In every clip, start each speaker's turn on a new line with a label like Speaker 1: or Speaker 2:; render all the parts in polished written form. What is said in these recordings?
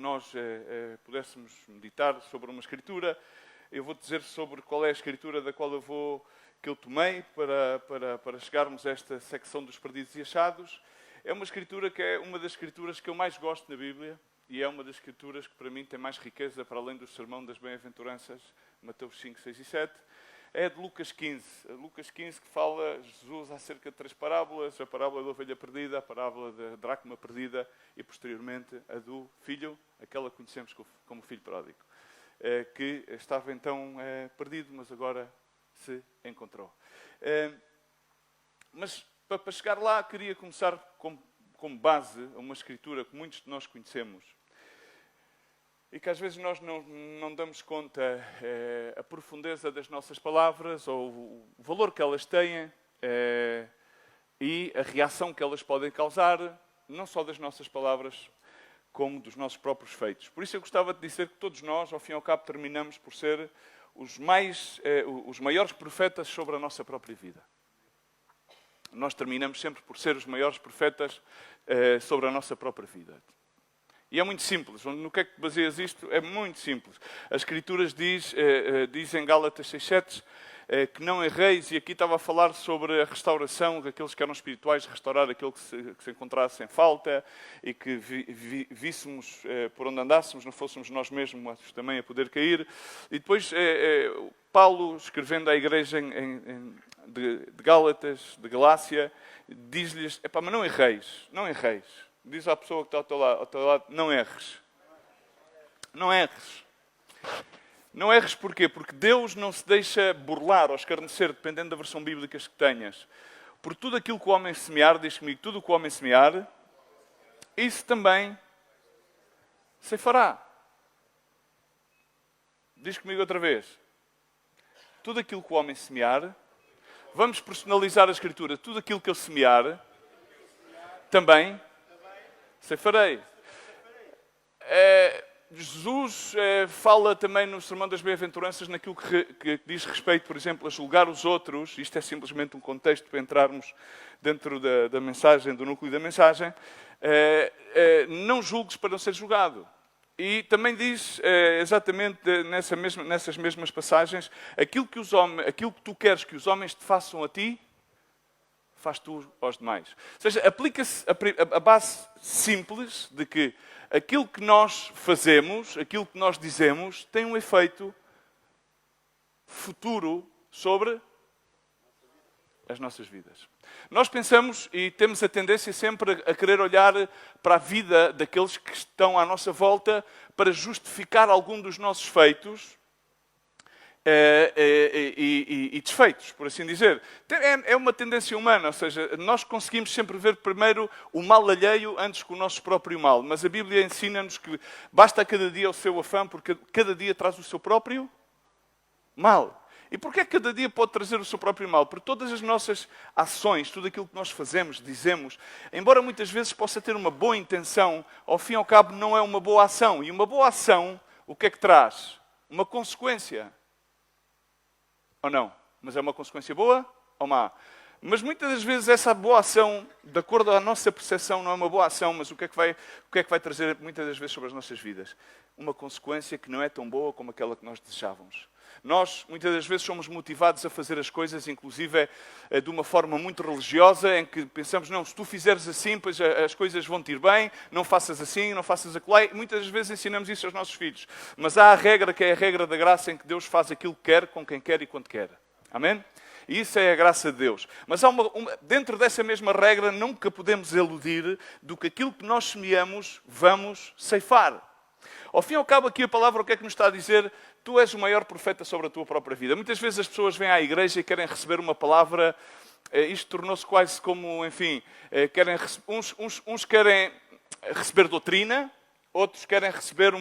Speaker 1: nós pudéssemos meditar sobre uma escritura. Eu vou dizer sobre qual é a escritura da qual que eu tomei para chegarmos a esta secção dos perdidos e achados. É uma escritura que é uma das escrituras que eu mais gosto na Bíblia e é uma das escrituras que para mim tem mais riqueza para além do sermão das bem-aventuranças, Mateus 5, 6 e 7. É de Lucas 15. Lucas 15 que fala Jesus acerca de 3 parábolas. A parábola da ovelha perdida, a parábola da dracma perdida e, posteriormente, a do filho, aquela que conhecemos como filho pródigo, que estava então perdido, mas agora se encontrou. Mas para chegar lá, queria começar como base uma escritura que muitos de nós conhecemos e que às vezes nós não damos conta a profundeza das nossas palavras ou o valor que elas têm e a reação que elas podem causar, não só das nossas palavras, como dos nossos próprios feitos. Por isso eu gostava de dizer que todos nós, ao fim e ao cabo, terminamos por ser os maiores profetas sobre a nossa própria vida. Nós terminamos sempre por ser os maiores profetas sobre a nossa própria vida. E é muito simples. No que é que baseias isto? É muito simples. As Escrituras diz em Gálatas 6:7 que não erreis, e aqui estava a falar sobre a restauração daqueles que eram espirituais, restaurar aquele que se encontrasse em falta e que víssemos por onde andássemos, não fôssemos nós mesmos também a poder cair. E depois Paulo, escrevendo à igreja de Gálatas, de Galácia, diz-lhes, mas não erreis, não erreis. Diz à pessoa que está ao teu lado, não erres. Não erres. Não erres porquê? Porque Deus não se deixa burlar ou escarnecer, dependendo da versão bíblica que tenhas. Por tudo aquilo que o homem semear, diz comigo, tudo o que o homem semear, isso também se fará. Diz comigo outra vez. Tudo aquilo que o homem semear, vamos personalizar a Escritura, tudo aquilo que eu semear, também ceifarei. Jesus fala também no Sermão das Bem-aventuranças naquilo que diz respeito, por exemplo, a julgar os outros. Isto é simplesmente um contexto para entrarmos dentro da mensagem, do núcleo da mensagem. Não julgues para não ser julgado. E também diz, exatamente nessas mesmas passagens, aquilo que tu queres que os homens te façam a ti, faz tu aos demais. Ou seja, aplica-se a base simples de que aquilo que nós fazemos, aquilo que nós dizemos, tem um efeito futuro sobre as nossas vidas. Nós pensamos e temos a tendência sempre a querer olhar para a vida daqueles que estão à nossa volta para justificar algum dos nossos feitos e desfeitos, por assim dizer. É uma tendência humana, ou seja, nós conseguimos sempre ver primeiro o mal alheio antes que o nosso próprio mal. Mas a Bíblia ensina-nos que basta a cada dia o seu afã, porque cada dia traz o seu próprio mal. E porquê que cada dia pode trazer o seu próprio mal? Porque todas as nossas ações, tudo aquilo que nós fazemos, dizemos, embora muitas vezes possa ter uma boa intenção, ao fim e ao cabo não é uma boa ação. E uma boa ação, o que é que traz? Uma consequência. Ou não? Mas é uma consequência boa ou má? Mas muitas das vezes essa boa ação, de acordo à nossa percepção, não é uma boa ação, mas o que é que vai trazer muitas das vezes sobre as nossas vidas? Uma consequência que não é tão boa como aquela que nós desejávamos. Nós, muitas das vezes, somos motivados a fazer as coisas, inclusive de uma forma muito religiosa, em que pensamos, não, se tu fizeres assim, pois as coisas vão-te ir bem, não faças assim, não faças aquilo. E muitas das vezes ensinamos isso aos nossos filhos. Mas há a regra, que é a regra da graça, em que Deus faz aquilo que quer, com quem quer e quando quer. Amém? E isso é a graça de Deus. Mas há dentro dessa mesma regra, nunca podemos eludir do que aquilo que nós semeamos, vamos ceifar. Ao fim e ao cabo, aqui a palavra o que é que nos está a dizer? Tu és o maior profeta sobre a tua própria vida. Muitas vezes as pessoas vêm à igreja e querem receber uma palavra. Isto tornou-se quase como, enfim, uns querem receber doutrina, outros querem receber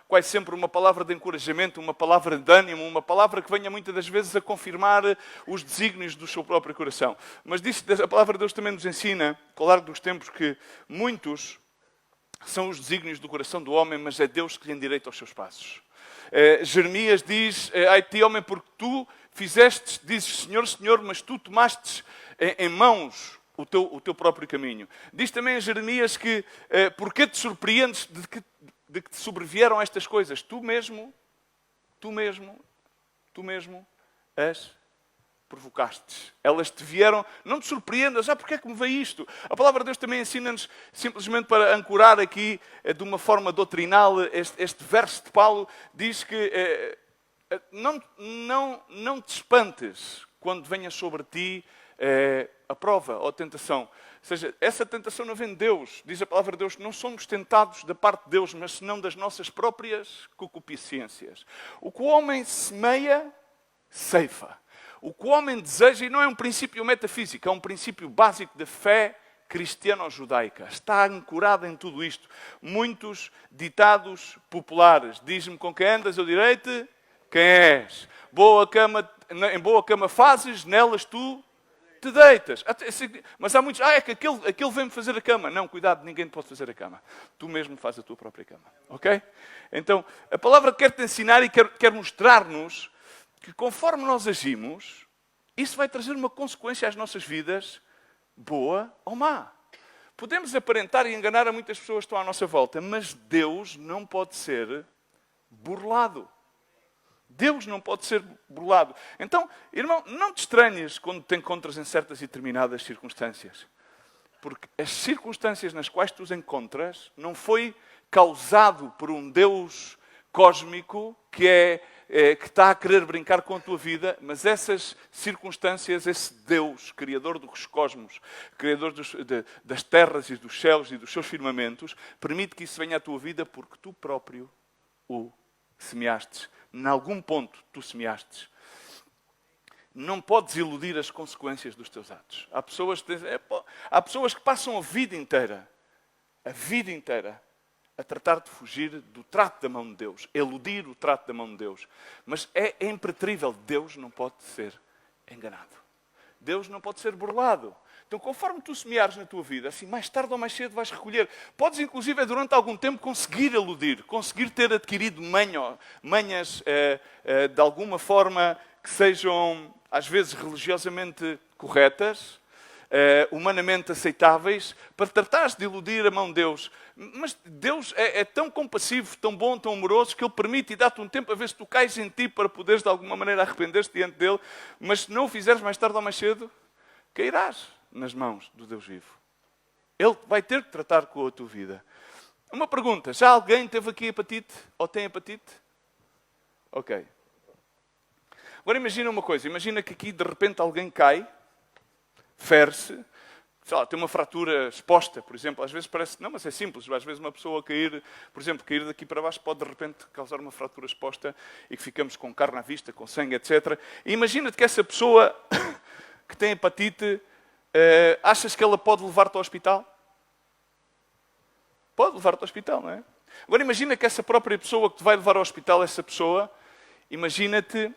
Speaker 1: quase sempre uma palavra de encorajamento, uma palavra de ânimo, uma palavra que venha muitas das vezes a confirmar os desígnios do seu próprio coração. Mas a palavra de Deus também nos ensina, ao largo dos tempos, que muitos são os desígnios do coração do homem, mas é Deus que lhe endireita os seus passos. Jeremias diz, ai de ti, homem, porque tu fizeste, dizes Senhor, Senhor, mas tu tomastes em mãos o teu próprio caminho. Diz também a Jeremias que, porque te surpreendes de que te sobrevieram estas coisas. Tu mesmo as provocaste. Elas te vieram, não te surpreendas, porque é que me veio isto? A palavra de Deus também ensina-nos, simplesmente para ancorar aqui, de uma forma doutrinal, este verso de Paulo, diz que não te espantes quando venha sobre ti a prova ou a tentação. Ou seja, essa tentação não vem de Deus. Diz a palavra de Deus que não somos tentados da parte de Deus, mas senão das nossas próprias concupiscências. O que o homem semeia, ceifa. O que o homem deseja, e não é um princípio metafísico, é um princípio básico da fé cristiano-judaica. Está ancorado em tudo isto. Muitos ditados populares. Diz-me com quem andas, eu direi-te quem és. Em boa cama fazes, nelas tu te deitas. Mas há muitos, é que aquele vem-me fazer a cama. Não, cuidado, ninguém te pode fazer a cama. Tu mesmo fazes a tua própria cama. Ok? Então, a palavra quer te ensinar e quer mostrar-nos que conforme nós agimos, isso vai trazer uma consequência às nossas vidas, boa ou má. Podemos aparentar e enganar a muitas pessoas que estão à nossa volta, mas Deus não pode ser burlado. Deus não pode ser burlado. Então, irmão, não te estranhes quando te encontras em certas e determinadas circunstâncias. Porque as circunstâncias nas quais tu os encontras não foi causado por um Deus cósmico que está a querer brincar com a tua vida, mas essas circunstâncias, esse Deus, Criador dos cosmos, Criador das terras e dos céus e dos seus firmamentos, permite que isso venha à tua vida porque tu próprio o semeastes. Em algum ponto tu semeastes. Não podes iludir as consequências dos teus atos. Há pessoas que passam a vida inteira, a tratar de fugir do trato da mão de Deus, eludir o trato da mão de Deus. Mas é impreterível, Deus não pode ser enganado. Deus não pode ser burlado. Então, conforme tu semeares na tua vida, assim, mais tarde ou mais cedo vais recolher. Podes, inclusive, durante algum tempo, conseguir eludir, conseguir ter adquirido manhas de alguma forma que sejam, às vezes, religiosamente corretas, humanamente aceitáveis, para tratares de iludir a mão de Deus. Mas Deus é tão compassivo, tão bom, tão amoroso, que Ele permite e dá-te um tempo a ver se tu cais em ti para poderes de alguma maneira arrepender-te diante dEle, mas se não o fizeres mais tarde ou mais cedo, cairás nas mãos do Deus vivo. Ele vai ter que tratar com a tua vida. Uma pergunta, já alguém teve aqui hepatite ou tem hepatite? Ok. Agora imagina uma coisa, imagina que aqui de repente alguém cai, fere-se, sei lá, tem uma fratura exposta, por exemplo. Às vezes parece, não, mas é simples. Às vezes uma pessoa cair, por exemplo, cair daqui para baixo pode de repente causar uma fratura exposta e que ficamos com carne à vista, com sangue, etc. E imagina-te que essa pessoa que tem hepatite, achas que ela pode levar-te ao hospital? Pode levar-te ao hospital, não é? Agora imagina que essa própria pessoa que te vai levar ao hospital, essa pessoa, imagina-te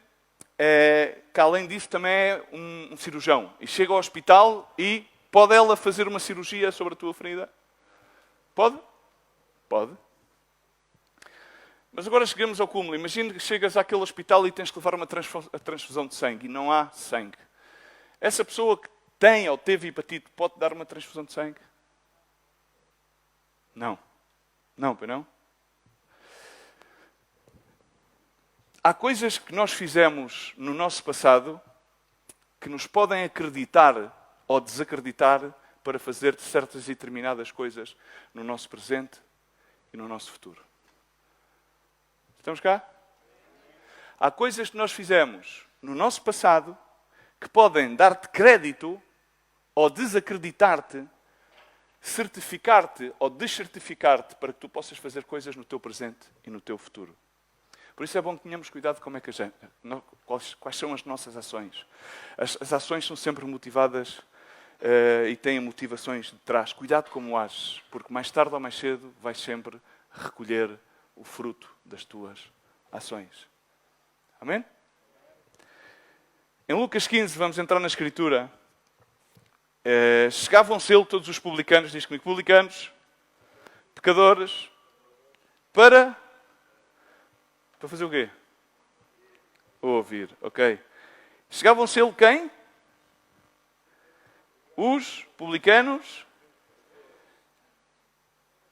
Speaker 1: que além disso também é um cirurgião. E chega ao hospital e pode ela fazer uma cirurgia sobre a tua ferida? Pode? Pode. Mas agora chegamos ao cúmulo. Imagina que chegas àquele hospital e tens que levar uma transfusão de sangue e não há sangue. Essa pessoa que tem ou teve hepatite pode dar uma transfusão de sangue? Não. Não, pois não? Há coisas que nós fizemos no nosso passado que nos podem acreditar ou desacreditar para fazer certas e determinadas coisas no nosso presente e no nosso futuro. Estamos cá? Há coisas que nós fizemos no nosso passado que podem dar-te crédito ou desacreditar-te, certificar-te ou descertificar-te para que tu possas fazer coisas no teu presente e no teu futuro. Por isso é bom que tenhamos cuidado de como é que quais são as nossas ações. As ações são sempre motivadas e têm motivações de trás. Cuidado como ages, porque mais tarde ou mais cedo vais sempre recolher o fruto das tuas ações. Amém? Em Lucas 15, vamos entrar na Escritura. Chegavam-se ele todos os publicanos, diz comigo, publicanos, pecadores, para fazer o quê? Ouvir, ok. Chegavam-se ele quem? Os publicanos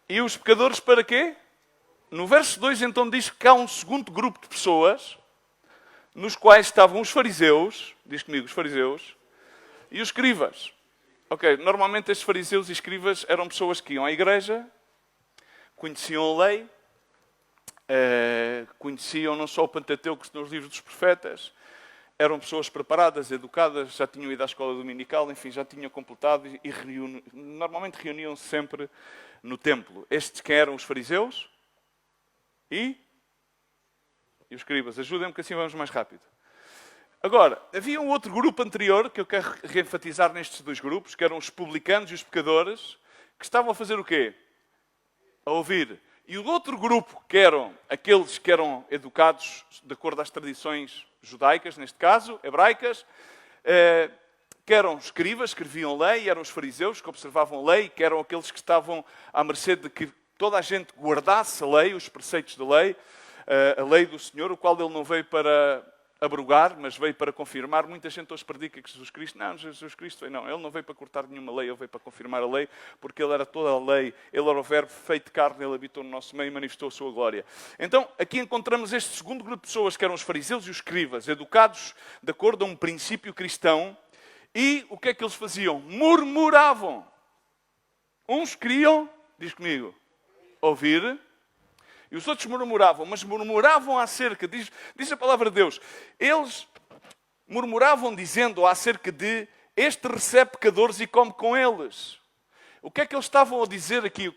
Speaker 1: e os pecadores para quê? no verso 2 então diz que há um segundo grupo de pessoas, nos quais estavam os fariseus, diz comigo, os fariseus, e os escribas. Ok, normalmente estes fariseus e escribas eram pessoas que iam à igreja, conheciam a lei, conheciam não só o Pentateuco, senão os livros dos profetas, eram pessoas preparadas, educadas, já tinham ido à escola dominical, enfim, já tinham completado e normalmente reuniam-se sempre no templo. Estes que eram os fariseus e os escribas. Ajudem-me que assim vamos mais rápido. Agora, havia um outro grupo anterior, que eu quero reenfatizar nestes dois grupos, que eram os publicanos e os pecadores, que estavam a fazer o quê? A ouvir. E o outro grupo, que eram aqueles que eram educados de acordo às tradições judaicas, neste caso, hebraicas, que eram escribas, escreviam lei, eram os fariseus que observavam a lei, que eram aqueles que estavam à mercê de que toda a gente guardasse a lei, os preceitos da lei, a lei do Senhor, o qual ele não veio para abrogar, mas veio para confirmar. Muita gente hoje predica que Jesus Cristo, não, Jesus Cristo, não, ele não veio para cortar nenhuma lei, ele veio para confirmar a lei, porque ele era toda a lei, ele era o verbo feito carne, ele habitou no nosso meio e manifestou a sua glória. Então, aqui encontramos este segundo grupo de pessoas, que eram os fariseus e os escribas, educados de acordo a um princípio cristão, e o que é que eles faziam? Murmuravam. Uns queriam, diz comigo, ouvir, e os outros murmuravam, mas murmuravam acerca, diz a palavra de Deus, eles murmuravam dizendo acerca de este recebe pecadores e come com eles. O que é que eles estavam a dizer aqui?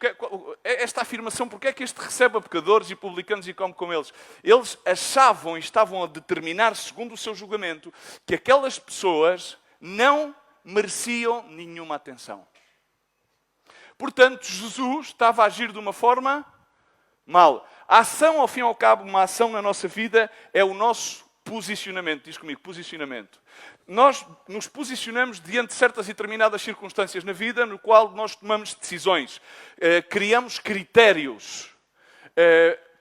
Speaker 1: Esta afirmação, porque é que este recebe pecadores e publicanos e come com eles? Eles achavam e estavam a determinar, segundo o seu julgamento, que aquelas pessoas não mereciam nenhuma atenção. Portanto, Jesus estava a agir de uma forma mal. A ação, ao fim e ao cabo, uma ação na nossa vida é o nosso posicionamento. Diz comigo, posicionamento. Nós nos posicionamos diante de certas e determinadas circunstâncias na vida, no qual nós tomamos decisões, criamos critérios.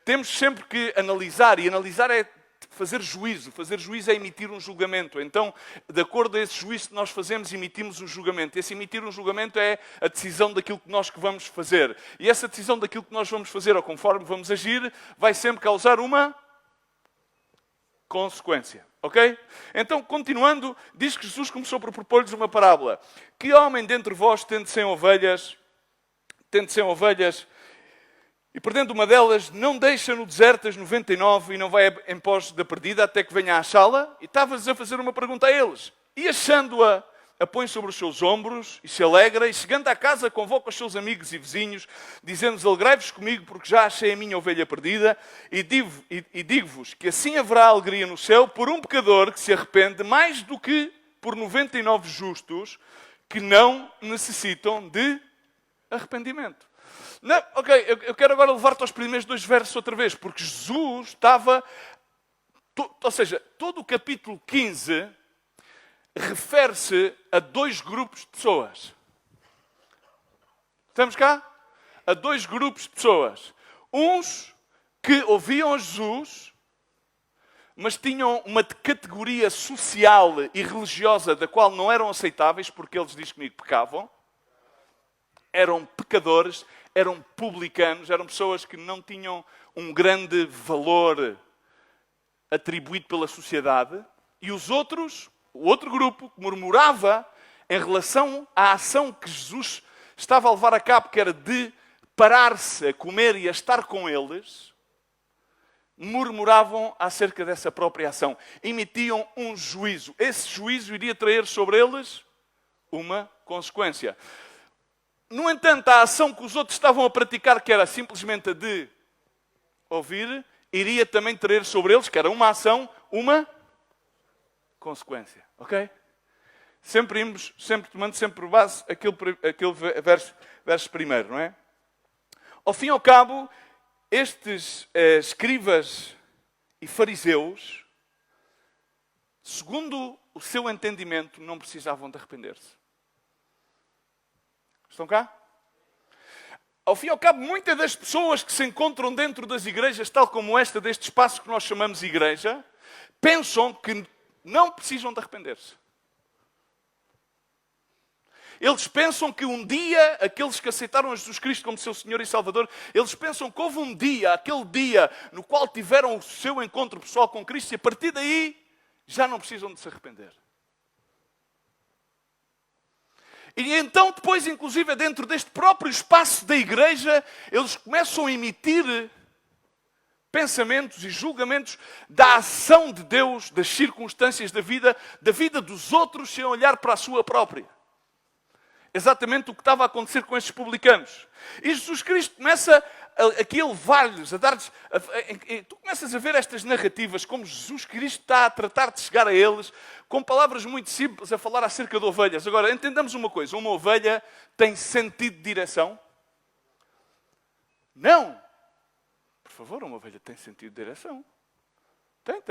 Speaker 1: Temos sempre que analisar, e analisar é fazer juízo. Fazer juízo é emitir um julgamento. Então, de acordo a esse juízo que nós fazemos, emitimos um julgamento. Esse emitir um julgamento é a decisão daquilo que nós vamos fazer. E essa decisão daquilo que nós vamos fazer, ou conforme vamos agir, vai sempre causar uma consequência. Ok? Então, continuando, diz que Jesus começou por propor-lhes uma parábola. Que homem dentre vós, tendo 100 ovelhas, e perdendo uma delas, não deixa no deserto as 99 e não vai em pós da perdida até que venha a achá-la? E estavas a fazer uma pergunta a eles. E achando-a, a põe sobre os seus ombros e se alegra, e chegando à casa convoca os seus amigos e vizinhos, dizendo-nos, alegrai-vos comigo porque já achei a minha ovelha perdida, e digo-vos que assim haverá alegria no céu por um pecador que se arrepende mais do que por 99 justos que não necessitam de arrependimento. Não, ok, eu quero agora levar-te aos primeiros 2 versos outra vez, porque Jesus estava... Ou seja, todo o capítulo 15 refere-se a 2 grupos de pessoas. Estamos cá? A 2 grupos de pessoas. Uns que ouviam a Jesus, mas tinham uma categoria social e religiosa da qual não eram aceitáveis, porque eles, diz comigo, pecavam. Eram pecadores, eram publicanos, eram pessoas que não tinham um grande valor atribuído pela sociedade. E os outros, o outro grupo, que murmurava em relação à ação que Jesus estava a levar a cabo, que era de parar-se a comer e a estar com eles, murmuravam acerca dessa própria ação. Emitiam um juízo. Esse juízo iria trazer sobre eles uma consequência. No entanto, a ação que os outros estavam a praticar, que era simplesmente a de ouvir, iria também trazer sobre eles, que era uma ação, uma consequência. Ok? Sempre tomando sempre por base aquele verso primeiro, não é? Ao fim e ao cabo, estes escribas e fariseus, segundo o seu entendimento, não precisavam de arrepender-se. Estão cá? Ao fim e ao cabo, muitas das pessoas que se encontram dentro das igrejas, tal como esta, deste espaço que nós chamamos igreja, pensam que não precisam de arrepender-se. Eles pensam que um dia, aqueles que aceitaram Jesus Cristo como seu Senhor e Salvador, eles pensam que houve um dia, aquele dia, no qual tiveram o seu encontro pessoal com Cristo e a partir daí já não precisam de se arrepender. E então, depois, inclusive, dentro deste próprio espaço da igreja, eles começam a emitir pensamentos e julgamentos da ação de Deus, das circunstâncias da vida dos outros, sem olhar para a sua própria. Exatamente o que estava a acontecer com estes publicanos. E Jesus Cristo começa aqui a levar-lhes, a dar-lhes... Tu começas a ver estas narrativas, como Jesus Cristo está a tratar de chegar a eles, com palavras muito simples, a falar acerca de ovelhas. Agora, entendamos uma coisa. Uma ovelha tem sentido de direção? Não! Por favor, uma ovelha tem sentido de direção? Tem.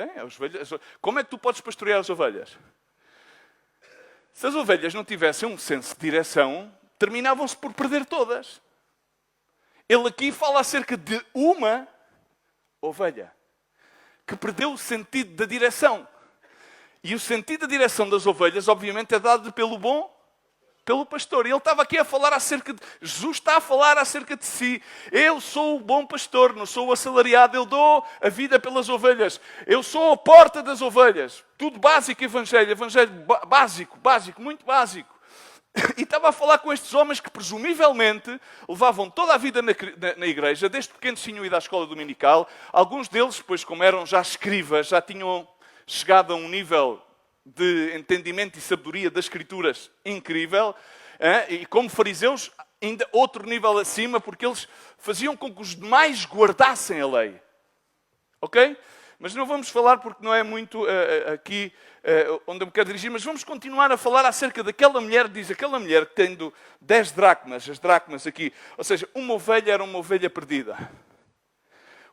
Speaker 1: Como é que tu podes pastorear as ovelhas? Se as ovelhas não tivessem um senso de direção, terminavam-se por perder todas. Ele aqui fala acerca de uma ovelha que perdeu o sentido da direção. E o sentido da direção das ovelhas, obviamente, é dado pelo pastor. E ele estava aqui a falar acerca de... Jesus está a falar acerca de si. Eu sou o bom pastor, não sou o assalariado. Eu dou a vida pelas ovelhas. Eu sou a porta das ovelhas. Tudo básico, evangelho básico, muito básico. E estava a falar com estes homens que presumivelmente levavam toda a vida na igreja, desde pequenos tinham ido à escola dominical. Alguns deles, depois, como eram já escribas, já tinham chegado a um nível de entendimento e sabedoria das Escrituras incrível. E como fariseus, ainda outro nível acima, porque eles faziam com que os demais guardassem a lei. Ok? Mas não vamos falar porque não é muito aqui onde eu me quero dirigir, mas vamos continuar a falar acerca daquela mulher, diz aquela mulher que tendo 10 dracmas, as dracmas aqui, ou seja, uma ovelha era uma ovelha perdida.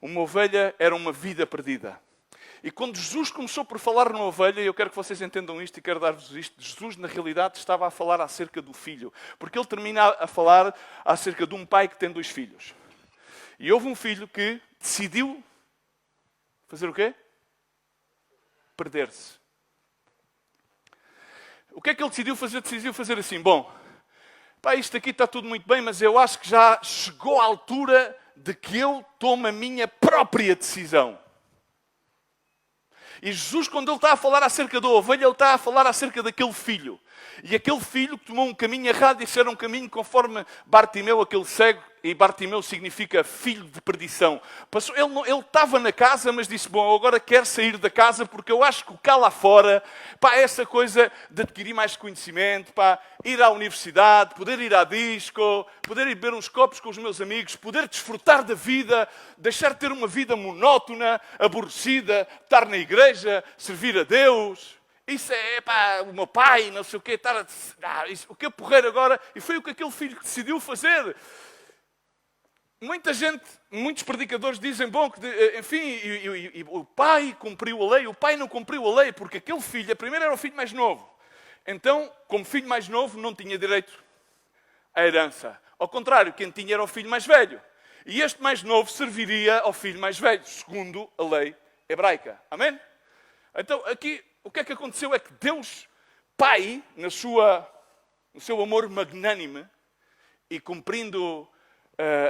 Speaker 1: Uma ovelha era uma vida perdida. E quando Jesus começou por falar na ovelha, e eu quero que vocês entendam isto e quero dar-vos isto, Jesus na realidade estava a falar acerca do filho. Porque ele termina a falar acerca de um pai que tem 2 filhos. E houve um filho que decidiu fazer o quê? Perder-se. O que é que ele decidiu fazer? Decidiu fazer assim, bom, pá, isto aqui está tudo muito bem, mas eu acho que já chegou a altura de que eu tome a minha própria decisão. E Jesus, quando ele está a falar acerca da ovelha, ele está a falar acerca daquele filho. E aquele filho que tomou um caminho errado, isso era um caminho conforme Bartimeu, aquele cego, e Bartimeu significa filho de perdição. Ele estava na casa, mas disse, bom, agora quero sair da casa porque eu acho que cá lá fora, pá, essa coisa de adquirir mais conhecimento, pá, ir à universidade, poder ir à disco, poder ir beber uns copos com os meus amigos, poder desfrutar da vida, deixar de ter uma vida monótona, aborrecida, estar na igreja, servir a Deus. Isso é, pá, o meu pai, não sei o quê, estar a... o que é porreiro agora? E foi o que aquele filho decidiu fazer. Muita gente, muitos predicadores dizem, bom, que, enfim, e o pai cumpriu a lei, o pai não cumpriu a lei, porque aquele filho, primeiro era o filho mais novo. Então, como filho mais novo, não tinha direito à herança. Ao contrário, quem tinha era o filho mais velho. E este mais novo serviria ao filho mais velho, segundo a lei hebraica. Amém? Então, aqui, o que é que aconteceu é que Deus, Pai, no seu amor magnânime, e cumprindo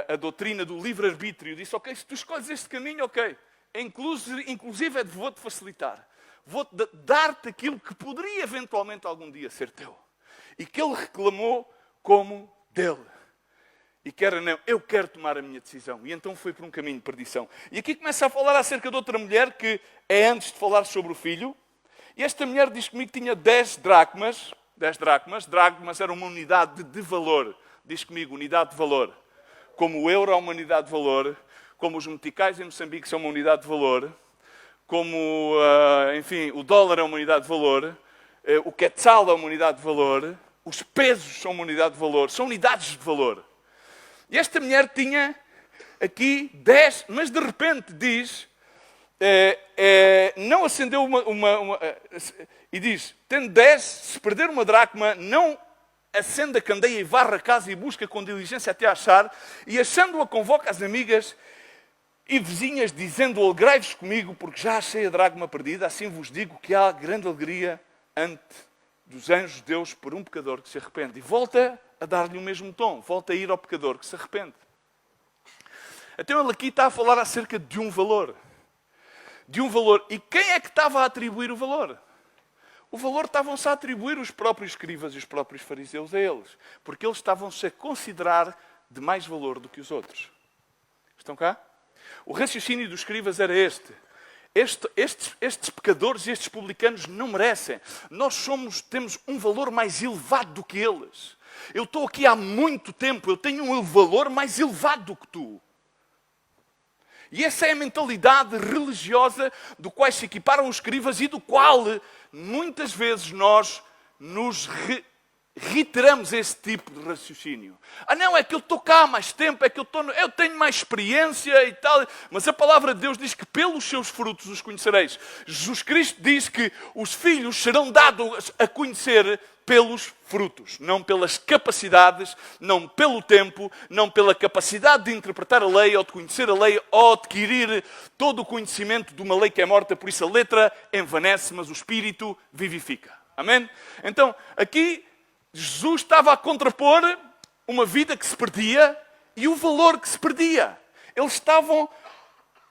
Speaker 1: a doutrina do livre-arbítrio, disse, ok, se tu escolhes este caminho, ok, inclusive vou-te facilitar. Vou-te dar-te aquilo que poderia eventualmente algum dia ser teu. E que ele reclamou como dele. E que era, não, eu quero tomar a minha decisão. E então foi por um caminho de perdição. E aqui começa a falar acerca de outra mulher que é antes de falar sobre o filho. E esta mulher diz comigo que tinha 10 dracmas. 10 dracmas. Dracmas era uma unidade de valor. Diz comigo, unidade de valor. Como o euro é uma unidade de valor. Como os meticais em Moçambique são uma unidade de valor. Como, enfim, o dólar é uma unidade de valor. O quetzal é uma unidade de valor. Os pesos são uma unidade de valor. São unidades de valor. E esta mulher tinha aqui 10, mas de repente diz... não acendeu e diz, tendo 10, se perder uma dracma, não acende a candeia e varre a casa e busca com diligência até achar, e achando-a convoca as amigas e vizinhas, dizendo, alegrai-vos comigo, porque já achei a dracma perdida, assim vos digo que há grande alegria ante dos anjos de Deus por um pecador que se arrepende. E volta a dar-lhe o mesmo tom. Volta a ir ao pecador que se arrepende. Então ele aqui está a falar acerca de um valor. De um valor. E quem é que estava a atribuir o valor? O valor estavam-se a atribuir os próprios escribas e os próprios fariseus a eles. Porque eles estavam-se a considerar de mais valor do que os outros. Estão cá? O raciocínio dos escribas era este. Estes pecadores e estes publicanos não merecem. Nós temos um valor mais elevado do que eles. Eu estou aqui há muito tempo, eu tenho um valor mais elevado do que tu. E essa é a mentalidade religiosa do qual se equiparam os escribas e do qual muitas vezes nós nos reiteramos esse tipo de raciocínio. Não, é que eu estou cá há mais tempo, é que eu tenho mais experiência e tal. Mas a palavra de Deus diz que pelos seus frutos os conhecereis. Jesus Cristo diz que os filhos serão dados a conhecer pelos frutos. Não pelas capacidades, não pelo tempo, não pela capacidade de interpretar a lei ou de conhecer a lei ou adquirir todo o conhecimento de uma lei que é morta. Por isso a letra envanece, mas o espírito vivifica. Amém? Então, aqui Jesus estava a contrapor uma vida que se perdia e o valor que se perdia. Eles estavam,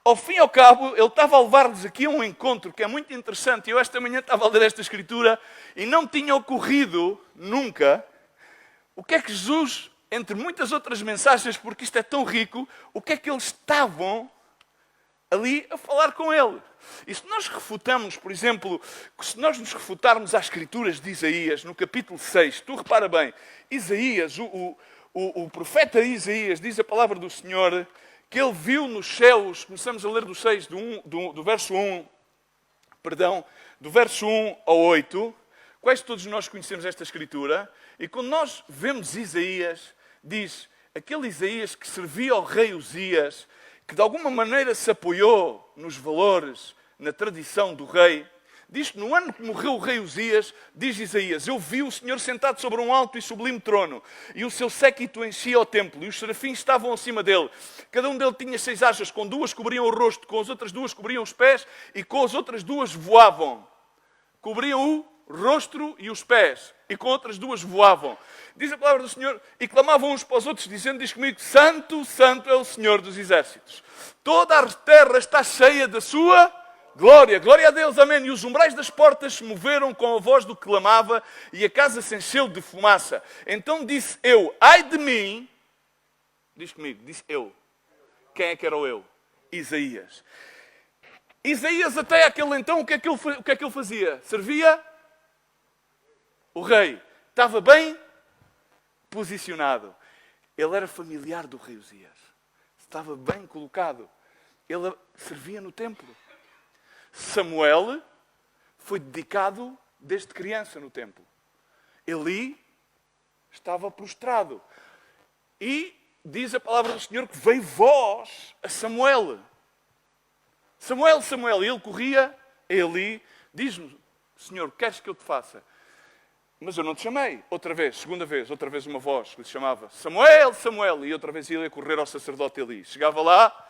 Speaker 1: ao fim e ao cabo, ele estava a levar-lhes aqui a um encontro que é muito interessante. Eu esta manhã estava a ler esta escritura e não tinha ocorrido nunca o que é que Jesus, entre muitas outras mensagens, porque isto é tão rico, o que é que eles estavam ali a falar com ele. E se nós refutamos, por exemplo, se nós nos refutarmos às escrituras de Isaías, no capítulo 6, tu repara bem, Isaías, o profeta Isaías, diz a palavra do Senhor, que ele viu nos céus, começamos a ler do 6, do verso 1, do verso 1 ao 8, quase todos nós conhecemos esta escritura, e quando nós vemos Isaías, diz, aquele Isaías que servia ao rei Uzias, que de alguma maneira se apoiou nos valores, na tradição do rei, diz que no ano que morreu o rei Uzias, diz Isaías, eu vi o Senhor sentado sobre um alto e sublime trono, e o seu séquito enchia o templo, e os serafins estavam acima dele. Cada um deles tinha 6 asas, com 2 cobriam o rosto, com as outras 2 cobriam os pés, e com as outras 2 voavam. Cobriam o rosto e os pés, e com outras 2 voavam. Diz a palavra do Senhor, e clamavam uns para os outros, dizendo, diz comigo, Santo, Santo é o Senhor dos exércitos. Toda a terra está cheia da sua glória. Glória a Deus, amém. E os umbrais das portas se moveram com a voz do que clamava, e a casa se encheu de fumaça. Então disse eu, ai de mim, diz comigo, disse eu. Quem é que era o eu? Isaías. Isaías até aquele então, o que é que ele fazia? Servia o rei. Estava bem posicionado. Ele era familiar do rei Uzias. Estava bem colocado. Ele servia no templo. Samuel foi dedicado desde criança no templo. Eli estava prostrado. E diz a palavra do Senhor que veio voz a Samuel. Samuel, Samuel. E ele corria a Eli. Diz-me, Senhor, queres que eu te faça? Mas eu não te chamei. Outra vez, segunda vez, outra vez uma voz que lhe chamava Samuel, Samuel. E outra vez ia correr ao sacerdote Eli. Chegava lá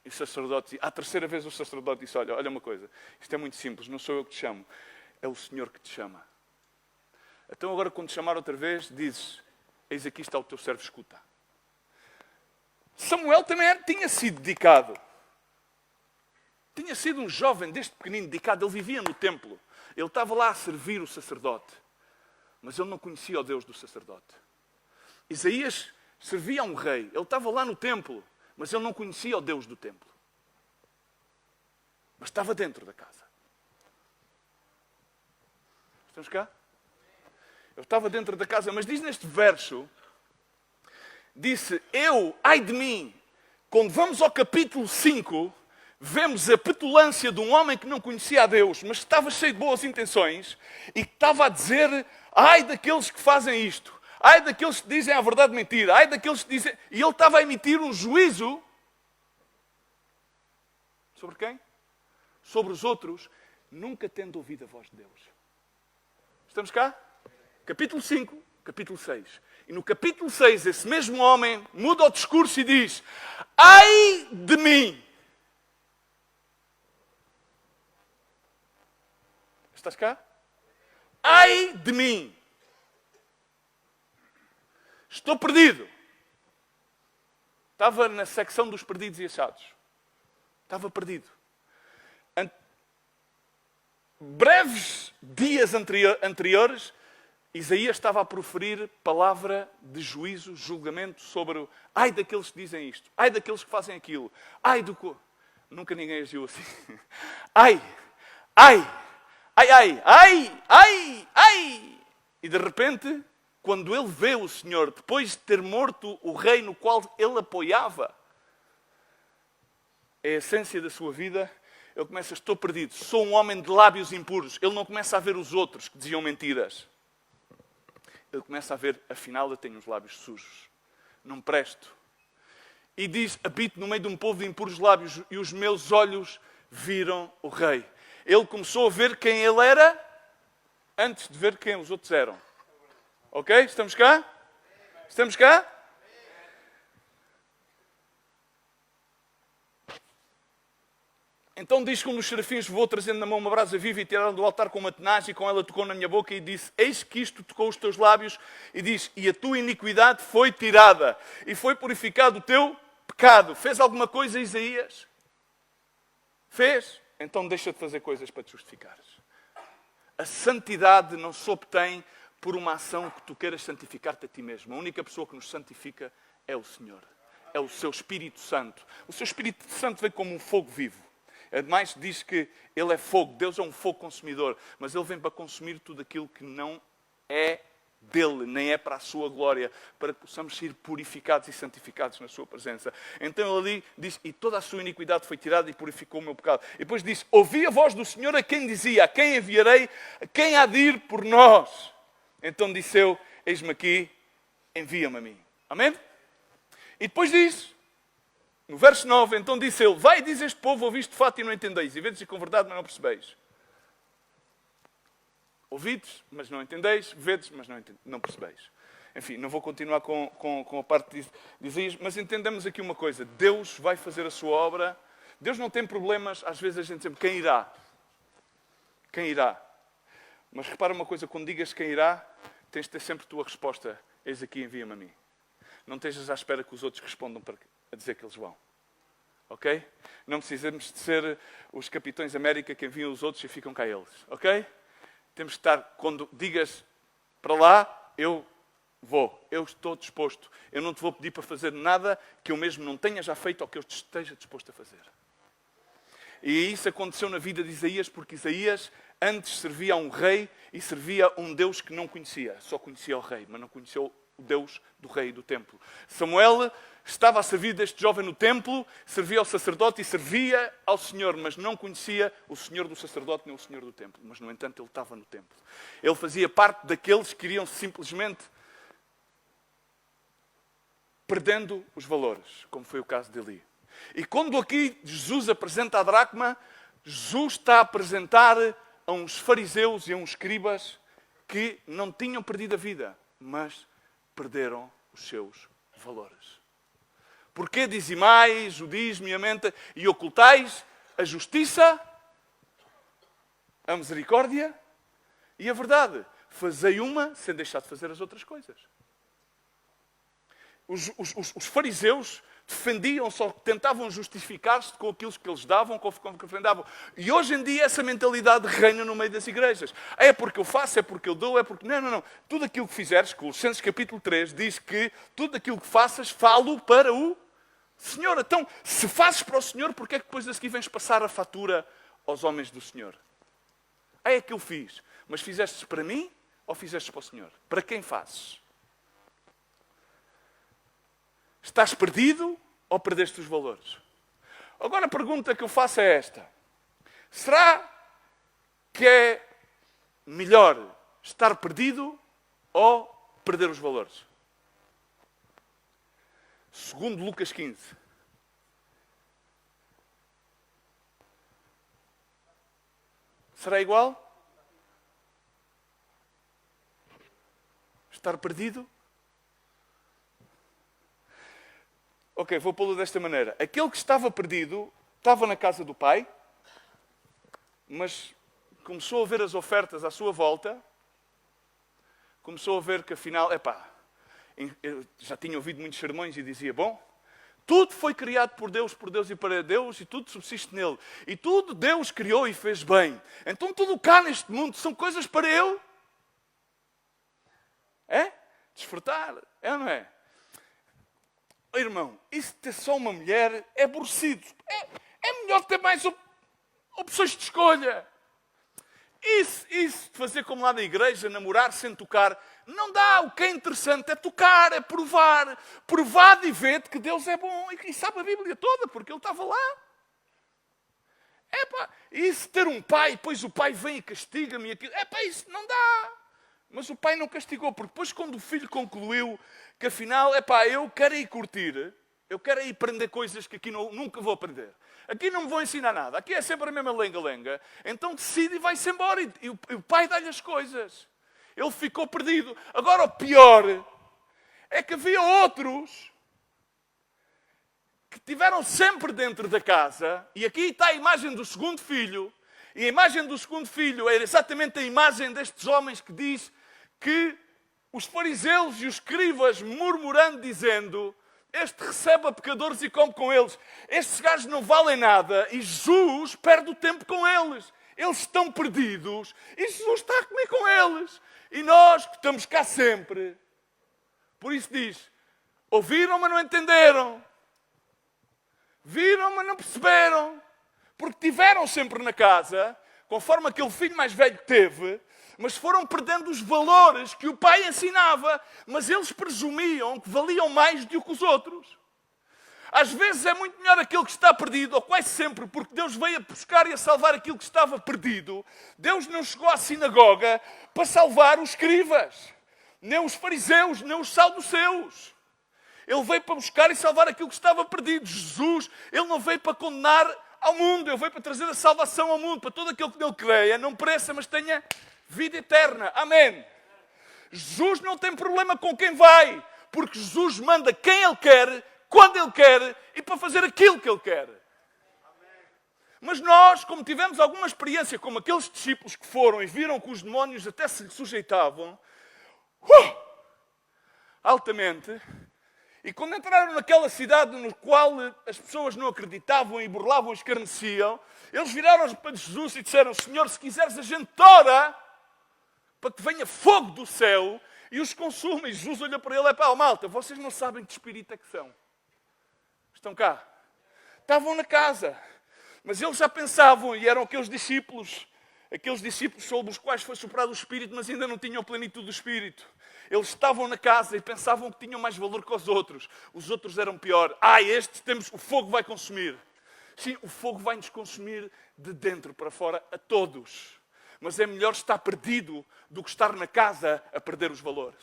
Speaker 1: e o sacerdote, à terceira vez o sacerdote disse, olha uma coisa, isto é muito simples, não sou eu que te chamo, é o Senhor que te chama. Então agora quando te chamar outra vez, dizes, eis aqui está o teu servo, escuta. Samuel também tinha sido dedicado. Tinha sido um jovem desde pequenino dedicado, ele vivia no templo. Ele estava lá a servir o sacerdote, mas ele não conhecia o Deus do sacerdote. Isaías servia a um rei, ele estava lá no templo, mas ele não conhecia o Deus do templo. Mas estava dentro da casa. Estamos cá? Ele estava dentro da casa, mas diz neste verso, disse, eu, ai de mim, quando vamos ao capítulo 5, vemos a petulância de um homem que não conhecia a Deus, mas que estava cheio de boas intenções e que estava a dizer, ai daqueles que fazem isto, ai daqueles que dizem a verdade mentira, ai daqueles que dizem... E ele estava a emitir um juízo sobre quem? Sobre os outros, nunca tendo ouvido a voz de Deus. Estamos cá? Capítulo 5, capítulo 6. E no capítulo 6, esse mesmo homem muda o discurso e diz, ai de mim! Estás cá? Ai de mim! Estou perdido. Estava na secção dos perdidos e achados. Estava perdido. Breves dias anteriores, Isaías estava a proferir palavra de juízo, julgamento sobre o ai daqueles que dizem isto, ai daqueles que fazem aquilo, ai do... Nunca ninguém agiu assim. Ai, ai, ai, ai, ai, ai, ai. E de repente, quando ele vê o Senhor, depois de ter morto o rei no qual ele apoiava, é a essência da sua vida, ele começa, estou perdido, sou um homem de lábios impuros. Ele não começa a ver os outros que diziam mentiras. Ele começa a ver, afinal eu tenho os lábios sujos. Não presto. E diz, habito no meio de um povo de impuros lábios e os meus olhos viram o rei. Ele começou a ver quem ele era antes de ver quem os outros eram. Ok? Estamos cá? Estamos cá? Então diz que um dos serafins voou trazendo na mão uma brasa viva e tiraram do altar com uma tenaz e com ela tocou na minha boca e disse, eis que isto tocou os teus lábios e diz, e a tua iniquidade foi tirada e foi purificado o teu pecado. Fez alguma coisa, Isaías? Fez? Então deixa de fazer coisas para te justificares. A santidade não se obtém por uma ação que tu queiras santificar-te a ti mesmo. A única pessoa que nos santifica é o Senhor. É o seu Espírito Santo. O seu Espírito Santo vem como um fogo vivo. Ademais, diz que Ele é fogo. Deus é um fogo consumidor. Mas Ele vem para consumir tudo aquilo que não é dele, nem é para a sua glória, para que possamos ser purificados e santificados na sua presença. Então Ele ali diz, e toda a sua iniquidade foi tirada e purificou o meu pecado. E depois diz, ouvi a voz do Senhor a quem dizia, a quem enviarei, a quem há de ir por nós. Então disse eu, eis-me aqui, envia-me a mim. Amém? E depois diz, no verso 9, então disse ele, vai e diz este povo, ouviste de fato e não entendeis, e vedes com verdade, mas não percebeis. Ouvides, mas não entendeis, vedes, mas não percebeis. Enfim, não vou continuar com a parte de Isaías, mas entendamos aqui uma coisa, Deus vai fazer a sua obra, Deus não tem problemas, às vezes a gente sempre, quem irá? Quem irá? Mas repara uma coisa, quando digas quem irá, tens de ter sempre a tua resposta, eis aqui, envia-me a mim. Não estejas à espera que os outros respondam a dizer que eles vão. Ok? Não precisamos de ser os capitães América que enviam os outros e ficam cá eles. Ok? Temos que estar, quando digas para lá, eu vou. Eu estou disposto. Eu não te vou pedir para fazer nada que eu mesmo não tenha já feito ou que eu esteja disposto a fazer. E isso aconteceu na vida de Isaías, porque Isaías antes servia a um rei e servia a um Deus que não conhecia. Só conhecia o rei, mas não conhecia o Deus do rei e do templo. Samuel estava a servir deste jovem no templo, servia ao sacerdote e servia ao Senhor, mas não conhecia o Senhor do sacerdote nem o Senhor do templo. Mas, no entanto, ele estava no templo. Ele fazia parte daqueles que queriam simplesmente perdendo os valores, como foi o caso de Eli. E quando aqui Jesus apresenta a dracma, Jesus está a apresentar a uns fariseus e a uns escribas que não tinham perdido a vida, mas perderam os seus valores. Porquê dizimais o dízimo e a menta e ocultais a justiça, a misericórdia e a verdade? Fazei uma sem deixar de fazer as outras coisas. Os fariseus defendiam, só tentavam justificar-se com aquilo que eles davam, com o que ofendavam. E hoje em dia essa mentalidade reina no meio das igrejas. É porque eu faço, é porque eu dou, é porque... Não. Tudo aquilo que fizeres, Colossenses capítulo 3, diz que tudo aquilo que faças, falo para o Senhor. Então, se fazes para o Senhor, porquê é que depois a seguir vens passar a fatura aos homens do Senhor? É que eu fiz. Mas fizeste para mim ou fizeste para o Senhor? Para quem fazes? Estás perdido ou perdeste os valores? Agora a pergunta que eu faço é esta. Será que é melhor estar perdido ou perder os valores? Segundo Lucas 15. Será igual? Estar perdido? Ok, vou pô-lo desta maneira. Aquele que estava perdido, estava na casa do pai, mas começou a ver as ofertas à sua volta começou a ver que afinal, eu já tinha ouvido muitos sermões e dizia, bom, tudo foi criado por Deus e para Deus, e tudo subsiste nele. E tudo Deus criou e fez bem. Então tudo cá neste mundo são coisas para eu desfrutar. É ou não é? Oh, irmão, isso de ter só uma mulher é aborrecido. É melhor ter mais opções de escolha. Isso de fazer como lá na igreja, namorar sem tocar, não dá. O que é interessante é tocar, é provar. Provar e ver que Deus é bom. E sabe a Bíblia toda, porque Ele estava lá. Isso ter um pai, depois o pai vem e castiga-me. Isso não dá. Mas o pai não castigou, porque depois quando o filho concluiu que afinal, eu quero ir curtir, eu quero ir aprender coisas que aqui nunca vou aprender. Aqui não me vão ensinar nada, aqui é sempre a mesma lenga-lenga. Então decide e vai-se embora. E o pai dá-lhe as coisas. Ele ficou perdido. Agora o pior é que havia outros que estiveram sempre dentro da casa. E aqui está a imagem do segundo filho. E a imagem do segundo filho era exatamente a imagem destes homens que diz que os fariseus e os escribas murmurando, dizendo, este recebe a pecadores e come com eles. Estes gajos não valem nada e Jesus perde o tempo com eles. Eles estão perdidos e Jesus está a comer com eles. E nós que estamos cá sempre. Por isso diz, ouviram, mas não entenderam. Viram, mas não perceberam. Porque tiveram sempre na casa, conforme aquele filho mais velho teve, mas foram perdendo os valores que o pai ensinava, mas eles presumiam que valiam mais do que os outros. Às vezes é muito melhor aquele que está perdido, ou quase sempre, porque Deus veio a buscar e a salvar aquilo que estava perdido. Deus não chegou à sinagoga para salvar os escribas, nem os fariseus, nem os saduceus. Ele veio para buscar e salvar aquilo que estava perdido. Jesus, Ele não veio para condenar ao mundo, Ele veio para trazer a salvação ao mundo, para todo aquele que nele creia, não pereça, mas tenha vida eterna. Amém. Jesus não tem problema com quem vai, porque Jesus manda quem Ele quer, quando Ele quer e para fazer aquilo que Ele quer. Mas nós, como tivemos alguma experiência, como aqueles discípulos que foram e viram que os demónios até se lhe sujeitavam, altamente, e quando entraram naquela cidade no qual as pessoas não acreditavam e burlavam e escarneciam, eles viraram para Jesus e disseram, Senhor, se quiseres a gente ora para que venha fogo do céu e os consuma. E Jesus olha para ele, malta, vocês não sabem que espírito é que são. Estão cá. Estavam na casa. Mas eles já pensavam, e eram aqueles discípulos sobre os quais foi soprado o Espírito, mas ainda não tinham plenitude do Espírito. Eles estavam na casa e pensavam que tinham mais valor que os outros. Os outros eram pior. O fogo vai consumir. Sim, o fogo vai nos consumir de dentro para fora a todos. Mas é melhor estar perdido do que estar na casa a perder os valores.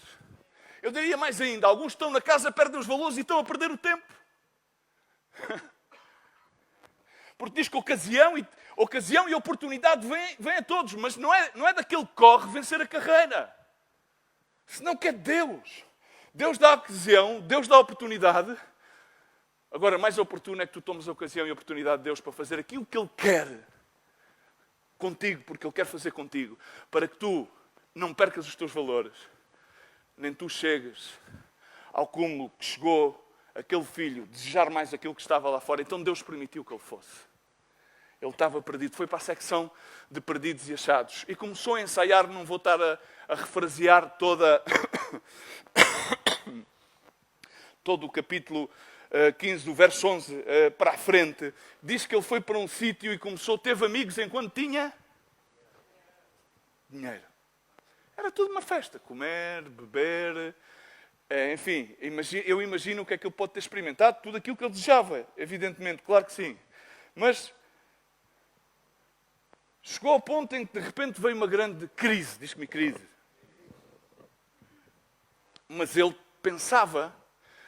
Speaker 1: Eu diria mais ainda, alguns estão na casa, perdem os valores e estão a perder o tempo. Porque diz que ocasião e oportunidade vêm a todos, mas não é daquele que corre vencer a carreira. Senão que é Deus. Deus dá a ocasião, Deus dá a oportunidade. Agora, mais oportuno é que tu tomes a ocasião e a oportunidade de Deus para fazer aquilo que Ele quer contigo, porque Ele quer fazer contigo, para que tu não percas os teus valores, nem tu chegues ao cúmulo que chegou aquele filho, desejar mais aquilo que estava lá fora. Então Deus permitiu que ele fosse. Ele estava perdido, foi para a secção de perdidos e achados. E começou a ensaiar, não vou estar a refrasear todo o capítulo 15, do verso 11 para a frente. Diz que ele foi para um sítio e teve amigos enquanto tinha dinheiro. Era tudo uma festa, comer, beber, enfim, eu imagino o que é que ele pode ter experimentado, tudo aquilo que ele desejava, evidentemente, claro que sim. Mas chegou ao ponto em que de repente veio uma grande crise, diz-me crise. Mas ele pensava,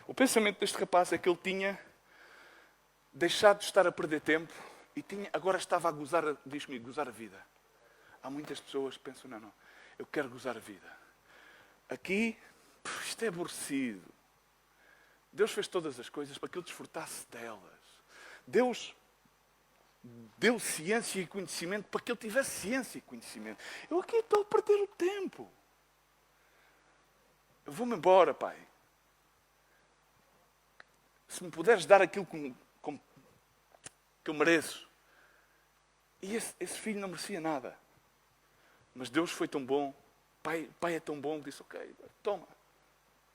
Speaker 1: o pensamento deste rapaz é que ele tinha deixado de estar a perder tempo e agora estava a gozar, diz-me, gozar a vida. Há muitas pessoas que pensam, não, eu quero gozar a vida. Aqui, isto é aborrecido. Deus fez todas as coisas para que eu desfrutasse delas. Deus deu ciência e conhecimento para que ele tivesse ciência e conhecimento. Eu aqui estou a perder o tempo. vou-me embora, pai. Se me puderes dar aquilo que eu mereço. E esse filho não merecia nada. Mas Deus foi tão bom. Pai é tão bom que disse, ok,